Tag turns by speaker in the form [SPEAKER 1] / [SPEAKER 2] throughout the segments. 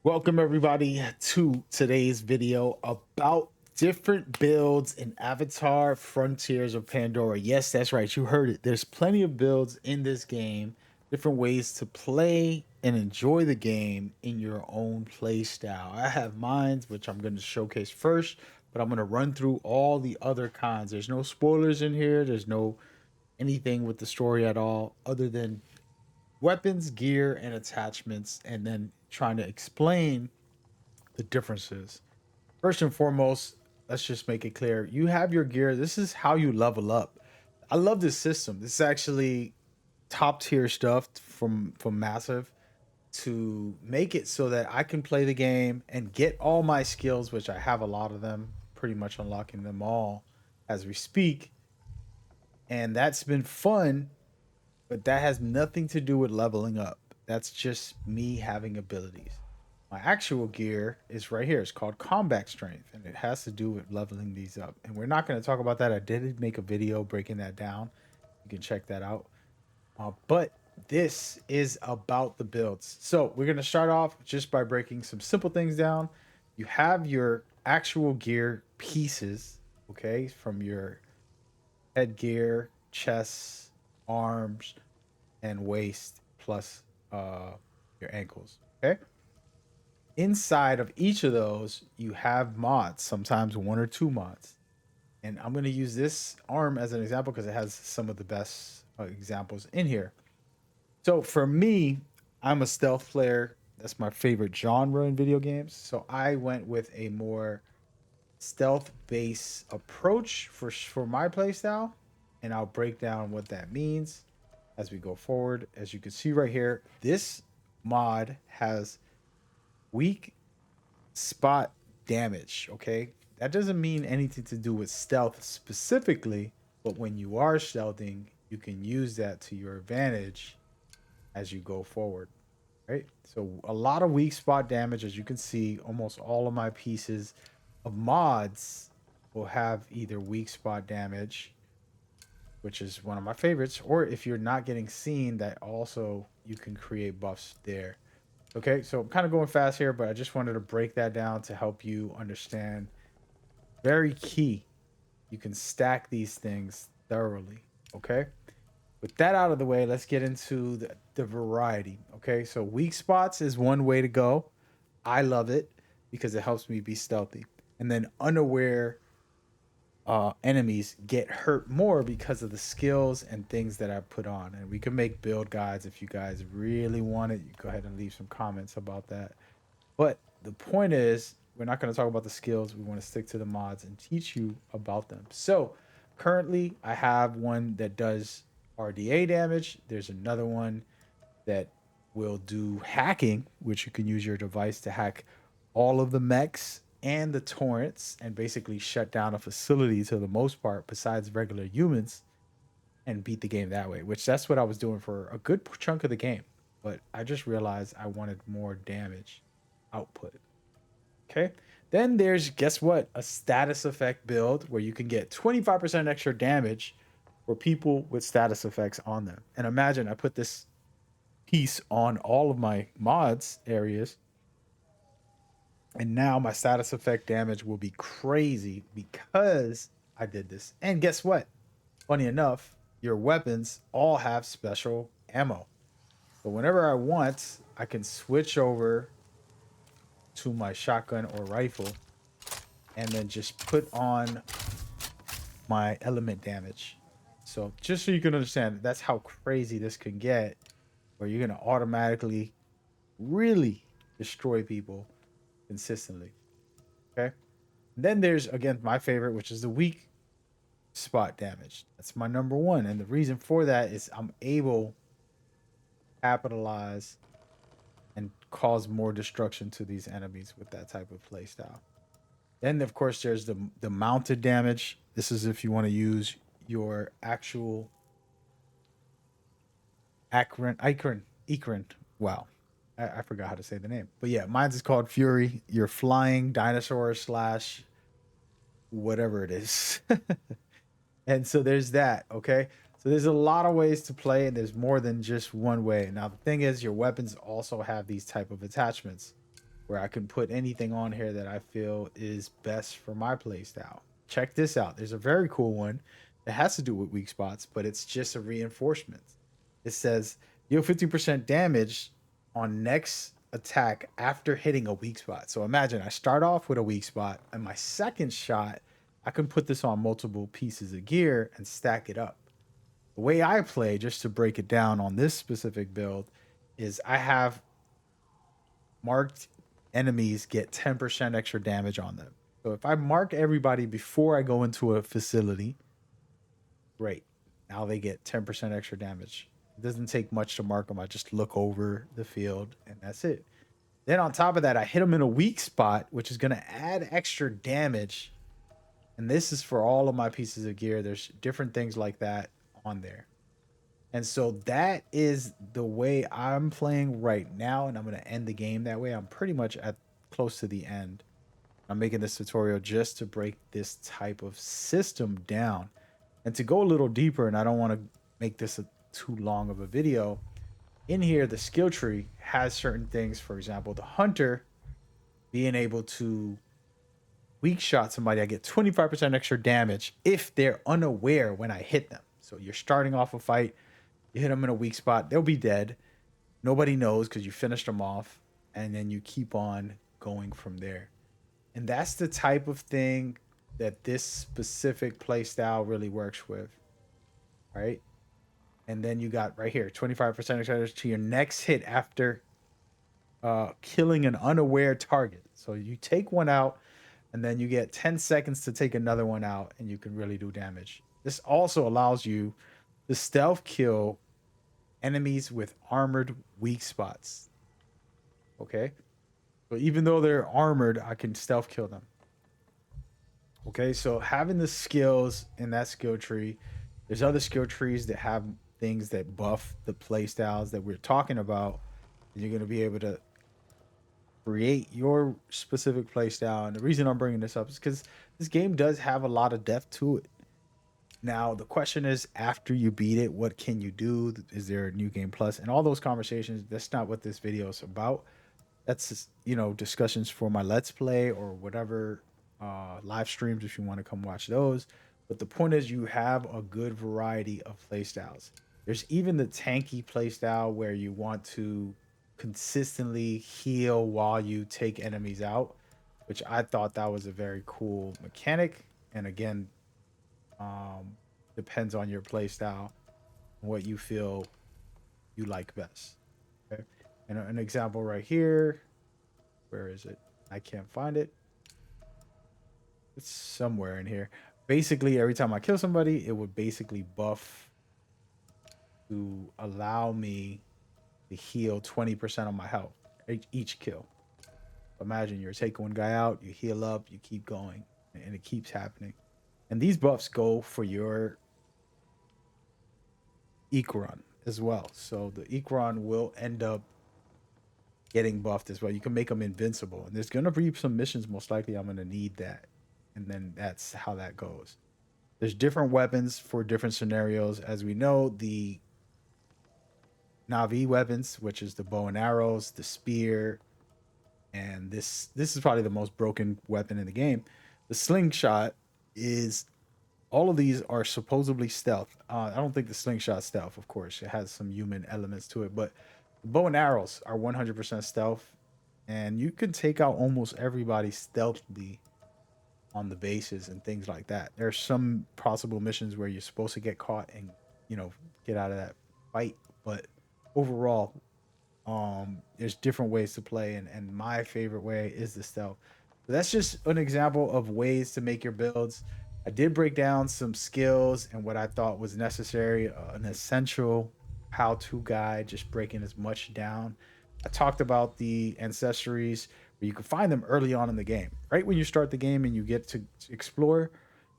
[SPEAKER 1] Welcome everybody to today's video about different builds in Avatar Frontiers of Pandora. Yes, that's right. You heard it. There's plenty of builds in this game, different ways to play and enjoy the game in your own play style. I have mine, which I'm going to showcase first, but I'm going to run through all the other kinds. There's no spoilers in here. There's no anything with the story at all other than weapons, gear, and attachments, and then trying to explain the differences. First and foremost, let's just make it clear. You have your gear. This is how you level up. I love this system. This is actually top tier stuff from Massive to make it so that I can play the game and get all my skills, which I have a lot of them, pretty much unlocking them all as we speak. And that's been fun, but that has nothing to do with leveling up. That's just me having abilities. My actual gear is right here. It's called combat strength, and it has to do with leveling these up. And we're not going to talk about that. I did make a video breaking that down. You can check that out. But this is about the builds. So we're going to start off just by breaking some simple things down. You have your actual gear pieces, okay, from your headgear, chest, arms, and waist plus your ankles. Okay. Inside of each of those, you have mods, sometimes one or two mods. And I'm going to use this arm as an example because it has some of the best examples in here. So for me, I'm a stealth player. That's my favorite genre in video games. So I went with a more stealth based approach for my playstyle. And I'll break down what that means as we go forward. As you can see right here, this mod has weak spot damage. Okay, that doesn't mean anything to do with stealth specifically, but when you are stealthing, you can use that to your advantage as you go forward. Right, so a lot of weak spot damage. As you can see, almost all of my pieces of mods will have either weak spot damage, which is one of my favorites, or if you're not getting seen, that also you can create buffs there. Okay, so I'm kind of going fast here, but I just wanted to break that down to help you understand. Very key. You can stack these things thoroughly. Okay, with that out of the way, let's get into the variety. Okay, so weak spots is one way to go. I love it because it helps me be stealthy. And then unaware enemies get hurt more because of the skills and things that I put on. And we can make build guides if you guys really want it. You go ahead and leave some comments about that. But the point is, we're not going to talk about the skills. We want to stick to the mods and teach you about them. So currently, I have one that does RDA damage. There's another one that will do hacking, which you can use your device to hack all of the mechs and the torrents and basically shut down a facility to the most part, besides regular humans, and beat the game that way, which that's what I was doing for a good chunk of the game. But I just realized I wanted more damage output. Okay. Then there's, guess what? A status effect build where you can get 25% extra damage for people with status effects on them. And imagine I put this piece on all of my mods areas, and now my status effect damage will be crazy because I did this. And guess what? Funny enough, your weapons all have special ammo. So whenever I want, I can switch over to my shotgun or rifle and then just put on my element damage. So just so you can understand, that's how crazy this can get, where you're going to automatically really destroy people consistently. Okay. Then there's, again, my favorite, which is the weak spot damage. That's my number one. And the reason for that is I'm able to capitalize and cause more destruction to these enemies with that type of play style. Then, of course, there's the mounted damage. This is if you want to use your actual Ikran. Wow. I forgot how to say the name. But yeah, mine's is called Fury. You're flying dinosaur slash whatever it is. And so there's that, okay? So there's a lot of ways to play, and there's more than just one way. Now the thing is, your weapons also have these type of attachments where I can put anything on here that I feel is best for my play style. Check this out. There's a very cool one that has to do with weak spots, but it's just a reinforcement. It says deal 50% damage on next attack after hitting a weak spot. So imagine I start off with a weak spot, and my second shot, I can put this on multiple pieces of gear and stack it up. The way I play, just to break it down on this specific build, is I have marked enemies get 10% extra damage on them. So if I mark everybody before I go into a facility, great. Now they get 10% extra damage. It doesn't take much to mark them. I just look over the field and that's it. Then on top of that, I hit them in a weak spot, which is going to add extra damage. And this is for all of my pieces of gear. There's different things like that on there. And so that is the way I'm playing right now, and I'm going to end the game that way. I'm pretty much at close to the end. I'm making this tutorial just to break this type of system down. And to go a little deeper, and I don't want to make this too long of a video, in here the skill tree has certain things. For example, the hunter being able to weak shot somebody, I get 25% extra damage if they're unaware when I hit them. So you're starting off a fight, you hit them in a weak spot, they'll be dead. Nobody knows because you finished them off, and then you keep on going from there. And that's the type of thing that this specific play style really works with, right? And then you got right here 25% extra to your next hit after killing an unaware target. So you take one out, and then you get 10 seconds to take another one out, and you can really do damage. This also allows you to stealth kill enemies with armored weak spots. Okay? So even though they're armored, I can stealth kill them. Okay, so having the skills in that skill tree, there's other skill trees that have things that buff the play styles that we're talking about. And you're going to be able to create your specific play style. And the reason I'm bringing this up is because this game does have a lot of depth to it. Now, the question is, after you beat it, what can you do? Is there a new game plus? And all those conversations, that's not what this video is about. That's just, discussions for my Let's Play or whatever live streams if you want to come watch those. But the point is, you have a good variety of play styles. There's even the tanky play style where you want to consistently heal while you take enemies out, which I thought that was a very cool mechanic. And again, depends on your play style, what you feel you like best. Okay, and an example right here. Where is it? I can't find it. It's somewhere in here. Basically, every time I kill somebody, it would basically buff to allow me to heal 20% of my health each kill. Imagine you're taking one guy out, you heal up, you keep going, and it keeps happening. And these buffs go for your Ikron as well. So the Ikron will end up getting buffed as well. You can make them invincible. And there's going to be some missions, most likely I'm going to need that. And then that's how that goes. There's different weapons for different scenarios. As we know, the Navi weapons, which is the bow and arrows, the spear, and this is probably the most broken weapon in the game. The slingshot is, all of these are supposedly stealth. I don't think the slingshot stealth, of course. It has some human elements to it, but the bow and arrows are 100% stealth, and you can take out almost everybody stealthily on the bases and things like that. There's some possible missions where you're supposed to get caught and, get out of that fight, but overall, there's different ways to play, and my favorite way is the stealth. So that's just an example of ways to make your builds. I did break down some skills and what I thought was necessary, an essential how-to guide, just breaking as much down. I talked about the ancestries, where you can find them early on in the game. Right when you start the game and you get to explore,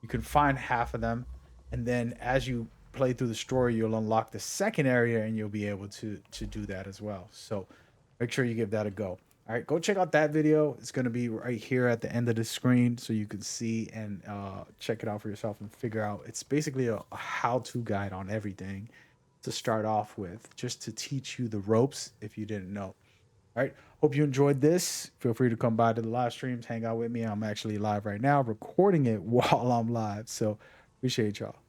[SPEAKER 1] you can find half of them, and then as you play through the story, you'll unlock the second area and you'll be able to do that as well. So make sure you give that a go. All right, go check out that video. It's going to be right here at the end of the screen so you can see and check it out for yourself and figure out. It's basically a how-to guide on everything to start off with, just to teach you the ropes if you didn't know. All right. Hope you enjoyed this. Feel free to come by to the live streams, hang out with me. I'm actually live right now, recording it while I'm live. So appreciate y'all.